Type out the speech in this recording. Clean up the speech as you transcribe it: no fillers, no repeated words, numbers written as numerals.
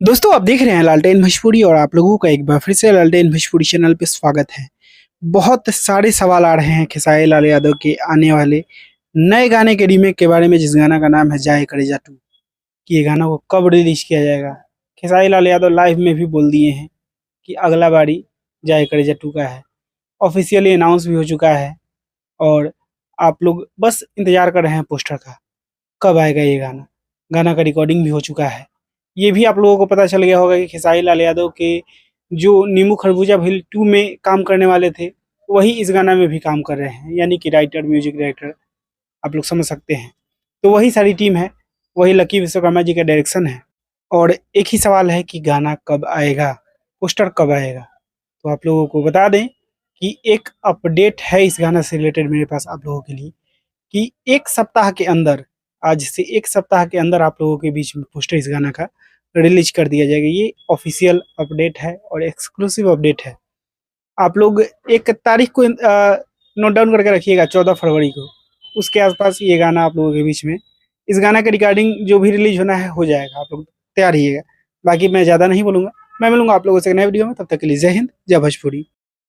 दोस्तों आप देख रहे हैं लालटेन भोजपुरी और आप लोगों का एक बार फिर से लालटेन भोजपुरी चैनल पे स्वागत है। बहुत सारे सवाल आ रहे हैं खेसारी लाल यादव के आने वाले नए गाने के रीमेक के बारे में, जिस गाना का नाम है जाए कलेजा टू, कि ये गाना को कब रिलीज किया जाएगा। खेसारी लाल यादव लाइव में भी बोल दिए हैं कि अगला बारी जाए कलेजा टू का है। ऑफिशियली अनाउंस भी हो चुका है और आप लोग बस इंतजार कर रहे हैं पोस्टर का, कब आएगा ये गाना। गाना का रिकॉर्डिंग भी हो चुका है। ये भी आप लोगों को पता चल गया होगा कि खेसारी लाल यादव के जो नींबू खरबूजा भेल 2 में काम करने वाले थे, वही इस गाना में भी काम कर रहे हैं, यानी कि राइटर, म्यूजिक डायरेक्टर, आप लोग समझ सकते हैं। तो वही सारी टीम है, वही लकी विश्वकर्मा जी का डायरेक्शन है। और एक ही सवाल है कि गाना कब आएगा, पोस्टर कब आएगा। तो आप लोगों को बता दें कि एक अपडेट है इस गाना से रिलेटेड मेरे पास आप लोगों के लिए, कि 1 सप्ताह के अंदर, आज से 1 सप्ताह के अंदर आप लोगों के बीच में पोस्टर इस गाना का रिलीज कर दिया जाएगा। ये ऑफिशियल अपडेट है और एक्सक्लूसिव अपडेट है। आप लोग एक तारीख को नोट डाउन करके रखिएगा, 14 फरवरी को। उसके आसपास ये गाना आप लोगों के बीच में, इस गाना का रिकॉर्डिंग जो भी रिलीज होना है हो जाएगा। आप लोग तैयार रहिएगा। बाकी मैं ज़्यादा नहीं बोलूँगा, मैं मिलूंगा आप लोगों से एक नए वीडियो में। तब तक के लिए जय हिंद, जय भोजपुरी।